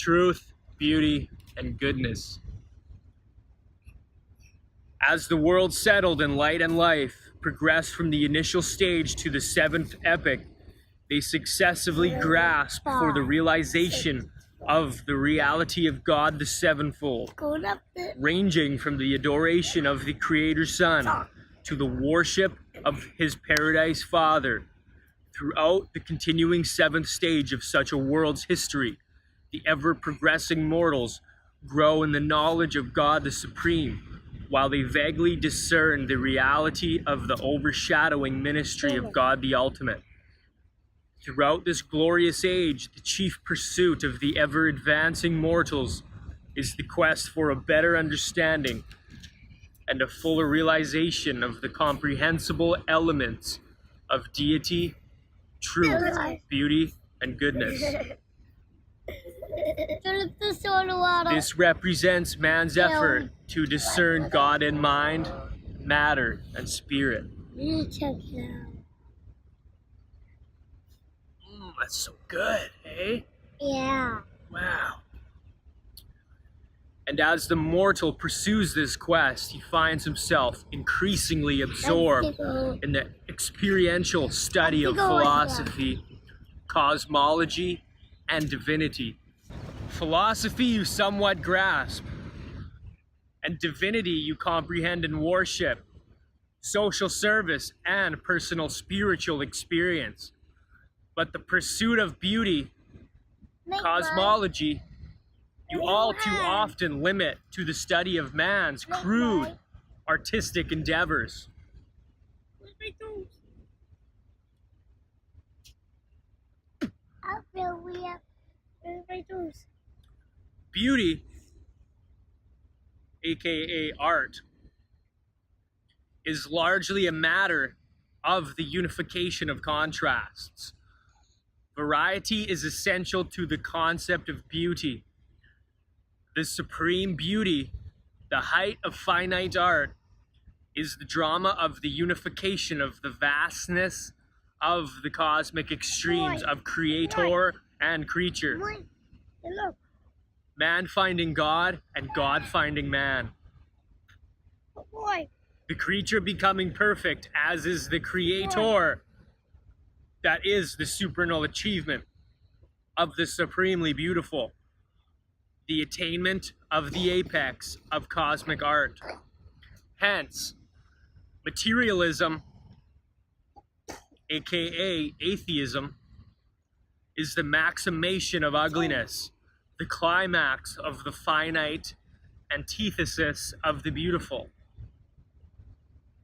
truth, beauty, and goodness. As the world settled in light and life, progressed from the initial stage to the seventh epoch, they successively grasped for the realization of the reality of God the sevenfold, ranging from the adoration of the Creator's Son to the worship of his Paradise Father. Throughout the continuing seventh stage of such a world's history, the ever-progressing mortals grow in the knowledge of God the Supreme, while they vaguely discern the reality of the overshadowing ministry of God the Ultimate. Throughout this glorious age, the chief pursuit of the ever-advancing mortals is the quest for a better understanding and a fuller realization of the comprehensible elements of deity, truth, beauty, and goodness. This represents man's effort to discern God in mind, matter, and spirit. That's so good, eh? Yeah. Wow. And as the mortal pursues this quest, he finds himself increasingly absorbed in the experiential study of philosophy, cosmology, and divinity. Philosophy you somewhat grasp, and divinity you comprehend and worship, social service, and personal spiritual experience. But the pursuit of beauty, cosmology, you all too often limit to the study of man's crude artistic endeavors. Beauty, aka art, is largely a matter of the unification of contrasts. Variety is essential to the concept of beauty. The supreme beauty, the height of finite art, is the drama of the unification of the vastness of the cosmic extremes of creator and creature. Man finding God and God finding man. The creature becoming perfect as is the creator. That is the supernal achievement of the supremely beautiful. The attainment of the apex of cosmic art. Hence, materialism, aka atheism, is the maximation of ugliness, the climax of the finite, antithesis of the beautiful.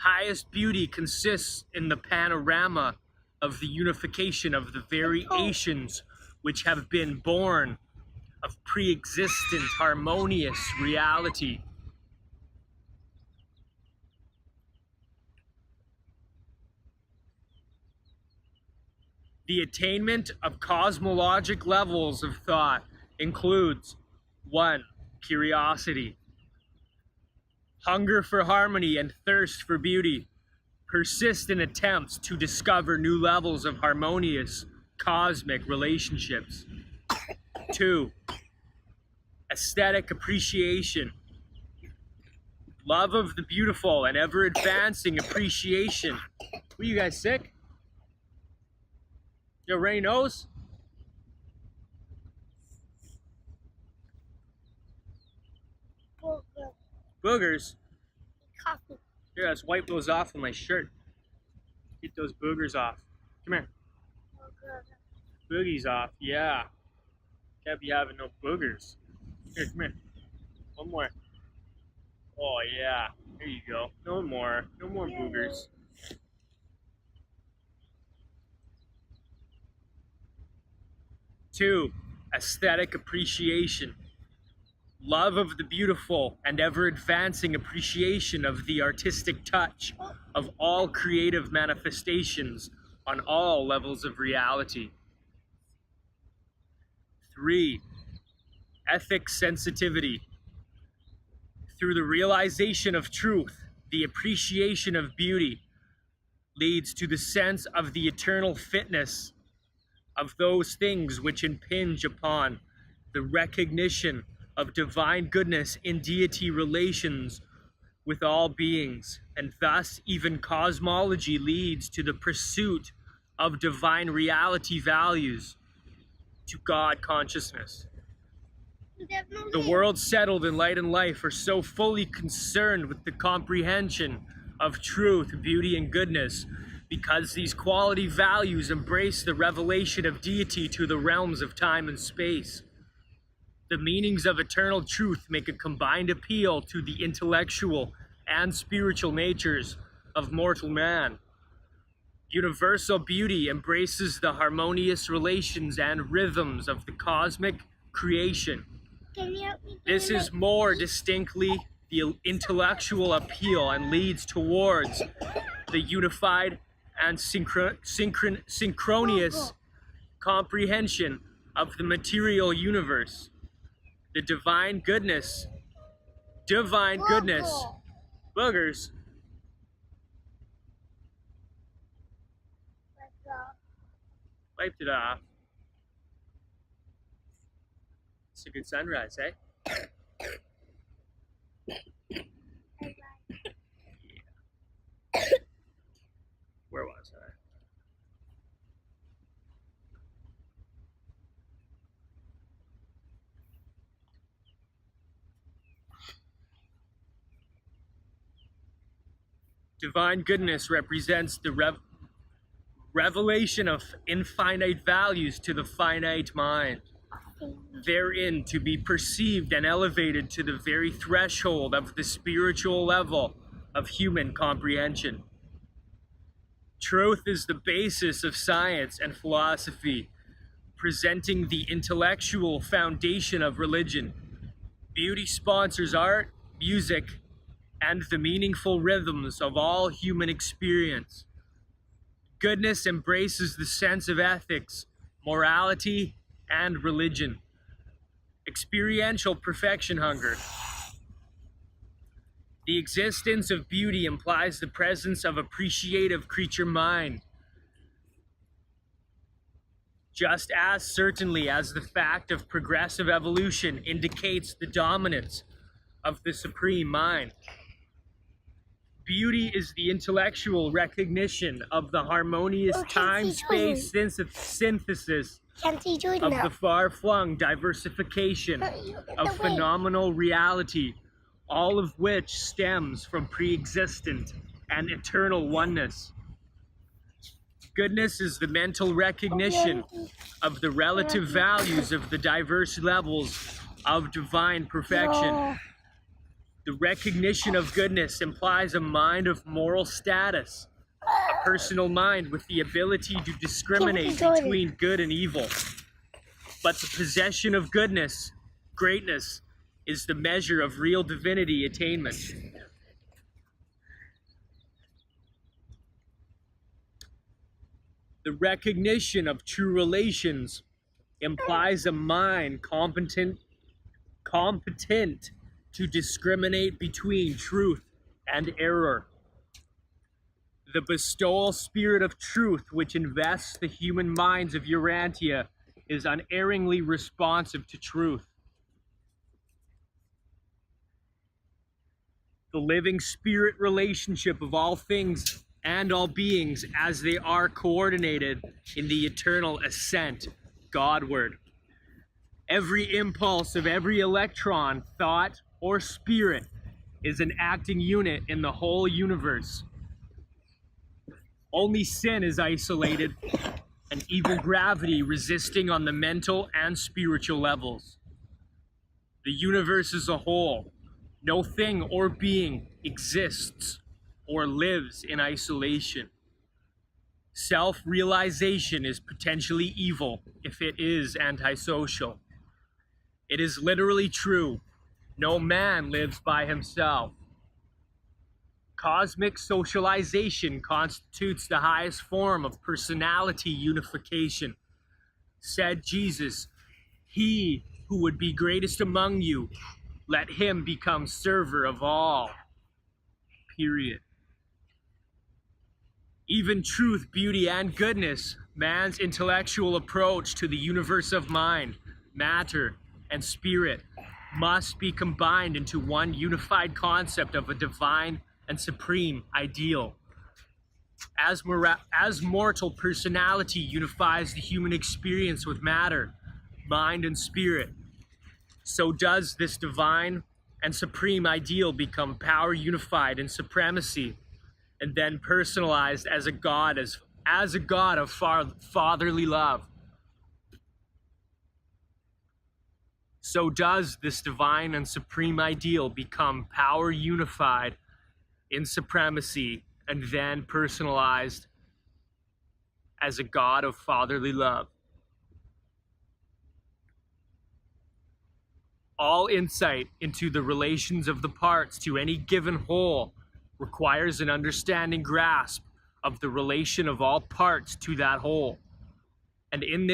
Highest beauty consists in the panorama of the unification of the variations which have been born of pre-existent harmonious reality. The attainment of cosmologic levels of thought includes 1. Curiosity. Hunger for harmony and thirst for beauty. Persist in attempts to discover new levels of harmonious cosmic relationships. 2. Aesthetic appreciation. Love of the beautiful and ever-advancing appreciation. Were you guys sick? Yo, Ray knows? Boogers? Coffee. Here, let's wipe those off with my shirt. Get those boogers off. Come here. Boogies off, yeah. Can't be having no boogers. Here, come here. One more. Oh, yeah. There you go. No more. No more boogers. 2. Aesthetic appreciation. Love of the beautiful and ever-advancing appreciation of the artistic touch of all creative manifestations on all levels of reality. 3. Ethic sensitivity. Through the realization of truth, the appreciation of beauty leads to the sense of the eternal fitness of those things which impinge upon the recognition of divine goodness in deity relations with all beings, and thus even cosmology leads to the pursuit of divine reality values to God consciousness. The world settled in light and life are so fully concerned with the comprehension of truth, beauty, and goodness because these quality values embrace the revelation of deity to the realms of time and space. The meanings of eternal truth make a combined appeal to the intellectual and spiritual natures of mortal man. Universal beauty embraces the harmonious relations and rhythms of the cosmic creation. Can you help me? This is more distinctly the intellectual appeal and leads towards the unified and synchronous comprehension of the material universe. The divine goodness, boogers, wiped it off. It's a good sunrise, eh? Where was I? Divine goodness represents the revelation of infinite values to the finite mind, therein to be perceived and elevated to the very threshold of the spiritual level of human comprehension. Truth is the basis of science and philosophy, presenting the intellectual foundation of religion. Beauty sponsors art, music, and the meaningful rhythms of all human experience. Goodness embraces the sense of ethics, morality, and religion. Experiential perfection hunger. The existence of beauty implies the presence of appreciative creature mind, just as certainly as the fact of progressive evolution indicates the dominance of the supreme mind. Beauty is the intellectual recognition of the harmonious time-space synthesis of the far-flung diversification of phenomenal reality, all of which stems from pre-existent and eternal oneness. Goodness is the mental recognition of the relative values of the diverse levels of divine perfection. The recognition of goodness implies a mind of moral status, a personal mind with the ability to discriminate between good and evil. But the possession of goodness, greatness, is the measure of real divinity attainment. The recognition of true relations implies a mind competent to discriminate between truth and error. The bestowal spirit of truth which invests the human minds of Urantia is unerringly responsive to truth. The living spirit relationship of all things and all beings as they are coordinated in the eternal ascent Godward. Every impulse of every electron, thought, or spirit is an acting unit in the whole universe. Only sin is isolated, and evil gravity resisting on the mental and spiritual levels. The universe as a whole, no thing or being exists or lives in isolation. Self-realization is potentially evil if it is antisocial. It is literally true. No man lives by himself. Cosmic socialization constitutes the highest form of personality unification. Said Jesus, "He who would be greatest among you, let him become server of all." Period. Even truth, beauty, and goodness, man's intellectual approach to the universe of mind, matter, and spirit must be combined into one unified concept of a divine and supreme ideal. As mortal personality unifies the human experience with matter, mind, and spirit, so does this divine and supreme ideal become power unified in supremacy, and then personalized as a god, as a god of fatherly love. So does this divine and supreme ideal become power unified in supremacy, and then personalized as a god of fatherly love. All insight into the relations of the parts to any given whole requires an understanding grasp of the relation of all parts to that whole. And in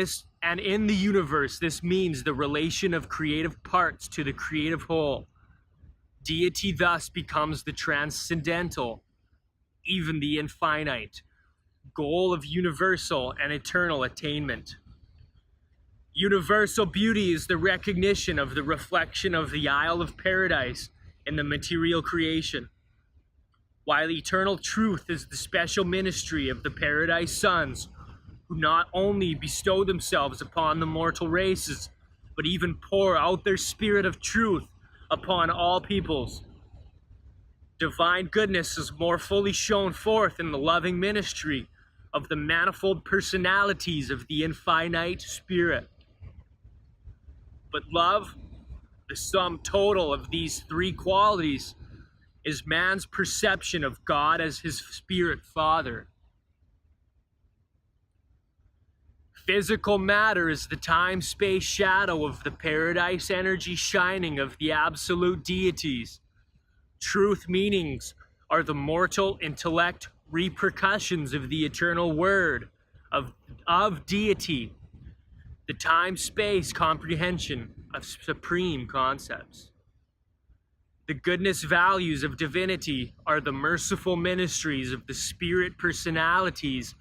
the universe, this means the relation of creative parts to the creative whole. Deity thus becomes the transcendental, even the infinite, goal of universal and eternal attainment. Universal beauty is the recognition of the reflection of the Isle of Paradise in the material creation, while eternal truth is the special ministry of the Paradise Sons, who not only bestow themselves upon the mortal races, but even pour out their spirit of truth upon all peoples. Divine goodness is more fully shown forth in the loving ministry of the manifold personalities of the infinite spirit. But love, the sum total of these three qualities, is man's perception of God as his spirit father. Physical matter is the time-space shadow of the paradise energy shining of the absolute deities. Truth meanings are the mortal intellect repercussions of the eternal word of deity, the time-space comprehension of supreme concepts. The goodness values of divinity are the merciful ministries of the spirit personalities